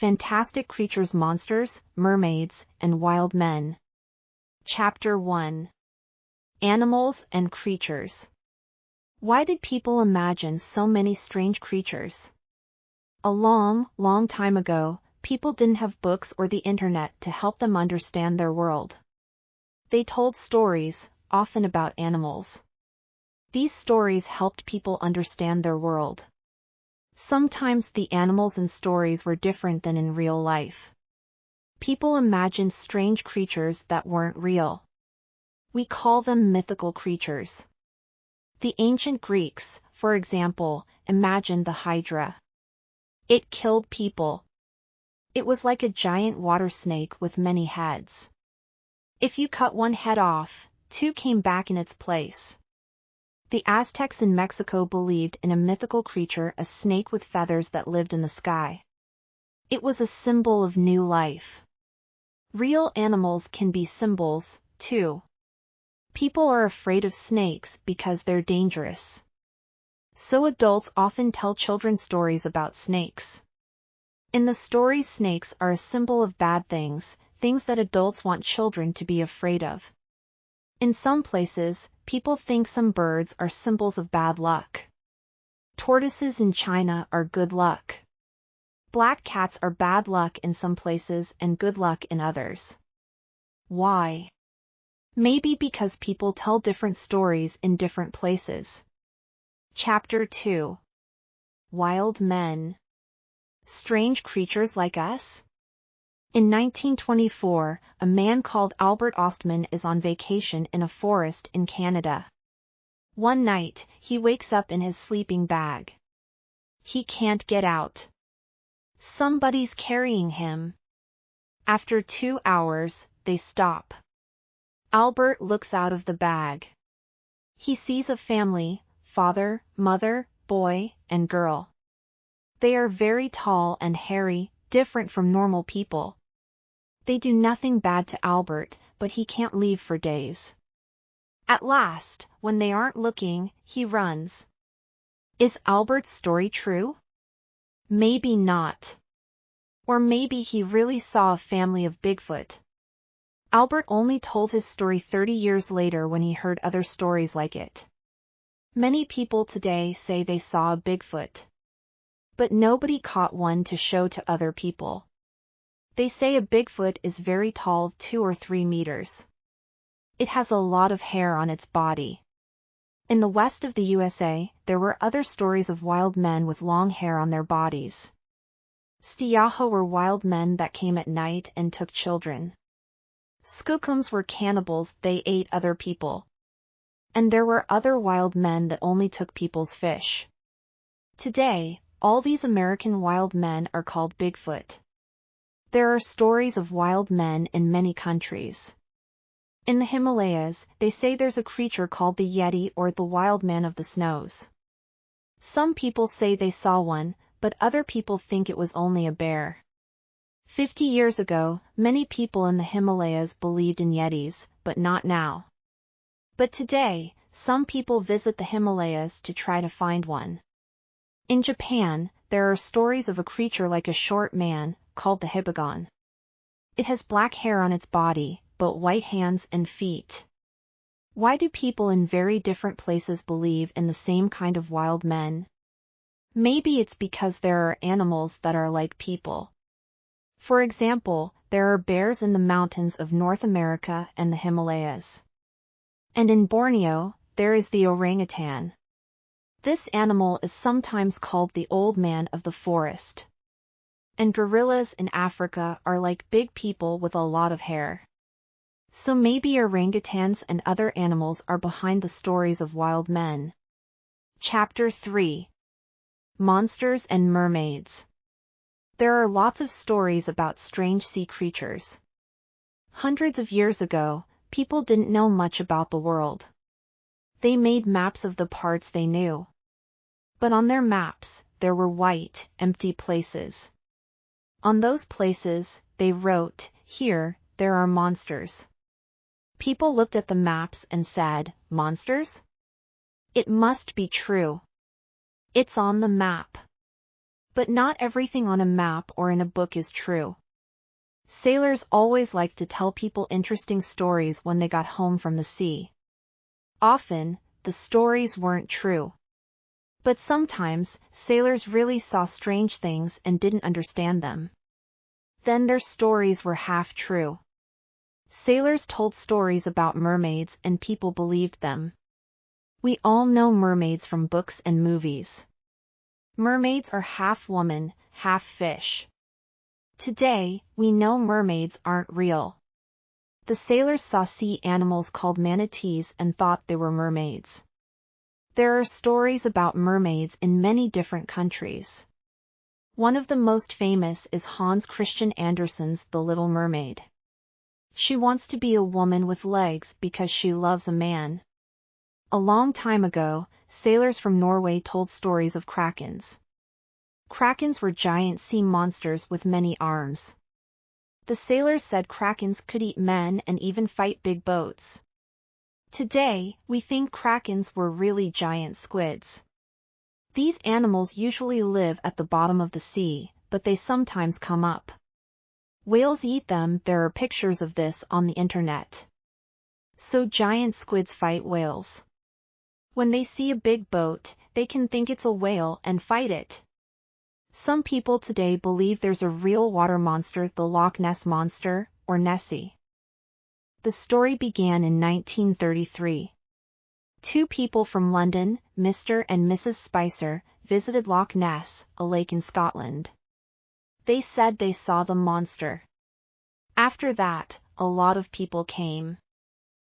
Fantastic Creatures, Monsters, Mermaids, and Wild Men. Chapter 1. Animals and Creatures. Why did people imagine so many strange creatures? A long, long time ago, people didn't have books or the internet to help them understand their world. They told stories, often about animals. These stories helped people understand their world. Sometimes the animals and stories were different than in real life. People imagined strange creatures that weren't real. We call them mythical creatures. The ancient Greeks, for example, imagined the hydra. It killed people. It was like a giant water snake with many heads. If you cut one head off, two came back in its place. The Aztecs in Mexico believed in a mythical creature, a snake with feathers that lived in the sky. It was a symbol of new life. Real animals can be symbols, too. People are afraid of snakes because they're dangerous. So adults often tell children stories about snakes. In the stories, snakes are a symbol of bad things, things that adults want children to be afraid of. In some places, people think some birds are symbols of bad luck. Tortoises in China are good luck. Black cats are bad luck in some places and good luck in others. Why? Maybe because people tell different stories in different places. Chapter 2. Wild Men. Strange creatures like us? In 1924, a man called Albert Ostman is on vacation in a forest in Canada. One night, he wakes up in his sleeping bag. He can't get out. Somebody's carrying him. After 2 hours, they stop. Albert looks out of the bag. He sees a family, father, mother, boy, and girl. They are very tall and hairy, different from normal people. They do nothing bad to Albert, but he can't leave for days. At last, when they aren't looking, he runs. Is Albert's story true? Maybe not. Or maybe he really saw a family of Bigfoot. Albert only told his story 30 years later when he heard other stories like it. Many people today say they saw a Bigfoot. But nobody caught one to show to other people. They say a Bigfoot is very tall, 2 or 3 meters. It has a lot of hair on its body. In the west of the USA, there were other stories of wild men with long hair on their bodies. Stiyaho were wild men that came at night and took children. Skookums were cannibals, they ate other people. And there were other wild men that only took people's fish. Today, all these American wild men are called Bigfoot. There are stories of wild men in many countries. In the Himalayas, they say there's a creature called the yeti or the wild man of the snows. Some people say they saw one, but other people think it was only a bear. 50 years ago, many people in the Himalayas believed in yetis, but not now. But today, some people visit the Himalayas to try to find one. In Japan, there are stories of a creature like a short man, called the hibagon. It has black hair on its body, but white hands and feet. Why do people in very different places believe in the same kind of wild men? Maybe it's because there are animals that are like people. For example, there are bears in the mountains of North America and the Himalayas. And in Borneo, there is the orangutan. This animal is sometimes called the old man of the forest. And gorillas in Africa are like big people with a lot of hair. So maybe orangutans and other animals are behind the stories of wild men. Chapter 3. Monsters and Mermaids. There are lots of stories about strange sea creatures. Hundreds of years ago, people didn't know much about the world. They made maps of the parts they knew. But on their maps, there were white, empty places. On those places, they wrote, "Here, there are monsters." People looked at the maps and said, "Monsters? It must be true. It's on the map." But not everything on a map or in a book is true. Sailors always liked to tell people interesting stories when they got home from the sea. Often, the stories weren't true. But sometimes, sailors really saw strange things and didn't understand them. Then their stories were half true. Sailors told stories about mermaids and people believed them. We all know mermaids from books and movies. Mermaids are half woman, half fish. Today, we know mermaids aren't real. The sailors saw sea animals called manatees and thought they were mermaids. There are stories about mermaids in many different countries. One of the most famous is Hans Christian Andersen's The Little Mermaid. She wants to be a woman with legs because she loves a man. A long time ago, sailors from Norway told stories of krakens. Krakens were giant sea monsters with many arms. The sailors said krakens could eat men and even fight big boats. Today, we think krakens were really giant squids. These animals usually live at the bottom of the sea, but they sometimes come up. Whales eat them. There are pictures of this on the internet. So giant squids fight whales. When they see a big boat, they can think it's a whale and fight it. Some people today believe there's a real water monster, the Loch Ness Monster, or Nessie. The story began in 1933. Two people from London, Mr. and Mrs. Spicer, visited Loch Ness, a lake in Scotland. They said they saw the monster. After that, a lot of people came.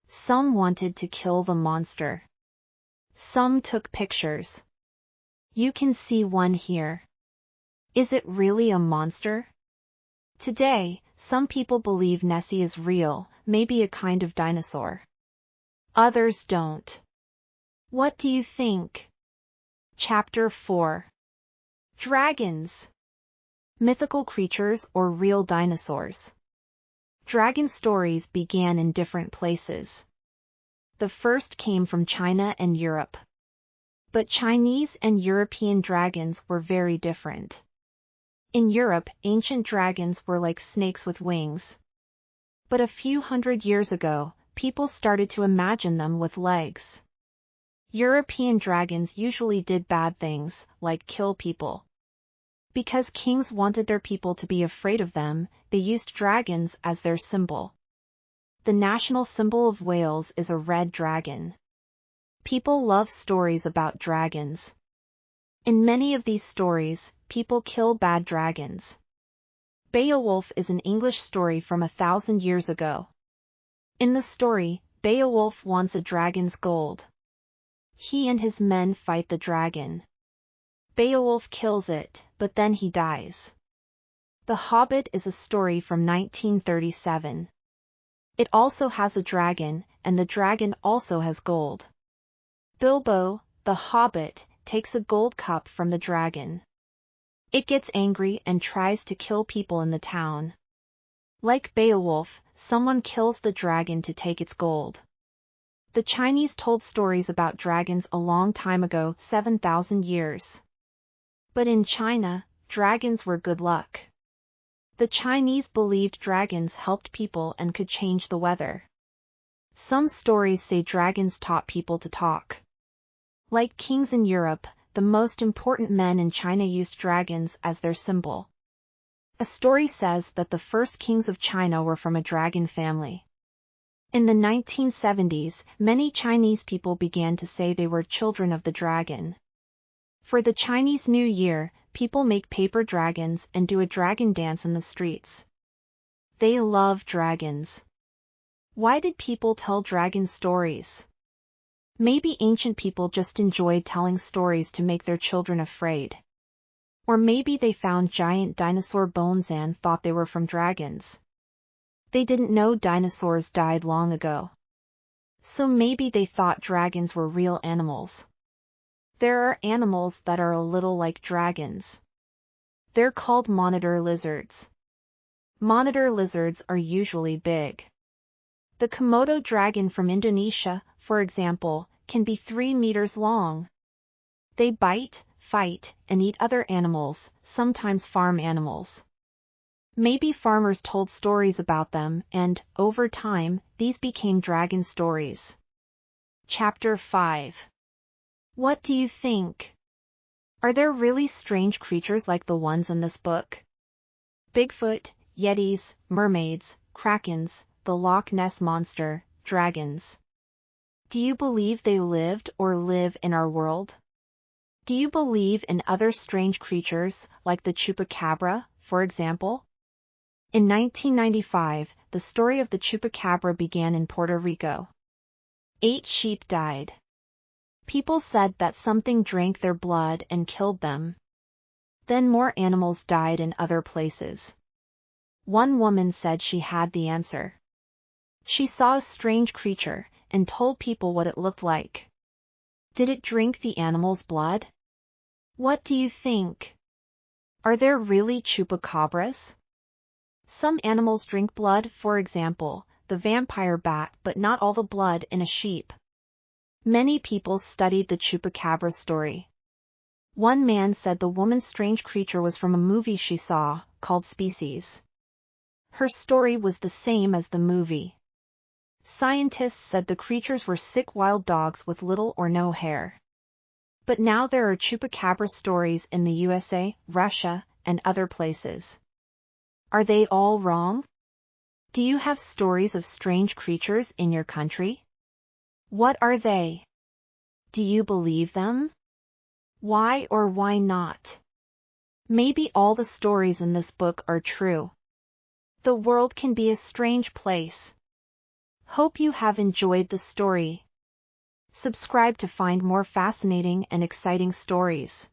Some wanted to kill the monster. Some took pictures. You can see one here. Is it really a monster? Today, some people believe Nessie is real, maybe a kind of dinosaur. Others don't. What do you think? Chapter 4. Dragons. Mythical creatures or real dinosaurs. Dragon stories began in different places. The first came from China and Europe. But Chinese and European dragons were very different. In Europe, ancient dragons were like snakes with wings. But a few hundred years ago, people started to imagine them with legs. European dragons usually did bad things, like kill people. Because kings wanted their people to be afraid of them, they used dragons as their symbol. The national symbol of Wales is a red dragon. People love stories about dragons. In many of these stories, people kill bad dragons. Beowulf is an English story from 1,000 years ago. In the story, Beowulf wants a dragon's gold. He and his men fight the dragon. Beowulf kills it, but then he dies. The Hobbit is a story from 1937. It also has a dragon, and the dragon also has gold. Bilbo, the Hobbit, takes a gold cup from the dragon. It gets angry and tries to kill people in the town. Like Beowulf, someone kills the dragon to take its gold. The Chinese told stories about dragons a long time ago, 7,000 years. But in China, dragons were good luck. The Chinese believed dragons helped people and could change the weather. Some stories say dragons taught people to talk. Like kings in Europe, the most important men in China used dragons as their symbol. A story says that the first kings of China were from a dragon family. In the 1970s, many Chinese people began to say they were children of the dragon. For the Chinese New Year, people make paper dragons and do a dragon dance in the streets. They love dragons. Why did people tell dragon stories? Maybe ancient people just enjoyed telling stories to make their children afraid. Or maybe they found giant dinosaur bones and thought they were from dragons. They didn't know dinosaurs died long ago. So maybe they thought dragons were real animals. There are animals that are a little like dragons. They're called monitor lizards. Monitor lizards are usually big. The Komodo dragon from Indonesia, for example, can be 3 meters long. They bite, fight, and eat other animals, sometimes farm animals. Maybe farmers told stories about them, and, over time, these became dragon stories. Chapter 5. What do you think? Are there really strange creatures like the ones in this book? Bigfoot, yetis, mermaids, krakens, the Loch Ness Monster, dragons. Do you believe they lived or live in our world? Do you believe in other strange creatures, like the chupacabra, for example? In 1995, the story of the chupacabra began in Puerto Rico. 8 sheep died. People said that something drank their blood and killed them. Then more animals died in other places. One woman said she had the answer. She saw a strange creature and told people what it looked like. Did it drink the animal's blood? What do you think? Are there really chupacabras? Some animals drink blood, for example, the vampire bat, but not all the blood in a sheep. Many people studied the chupacabra story. One man said the woman's strange creature was from a movie she saw, called Species. Her story was the same as the movie. Scientists said the creatures were sick wild dogs with little or no hair. But now there are chupacabra stories in the USA, Russia, and other places. Are they all wrong? Do you have stories of strange creatures in your country? What are they? Do you believe them? Why or why not? Maybe all the stories in this book are true. The world can be a strange place. Hope you have enjoyed the story. Subscribe to find more fascinating and exciting stories.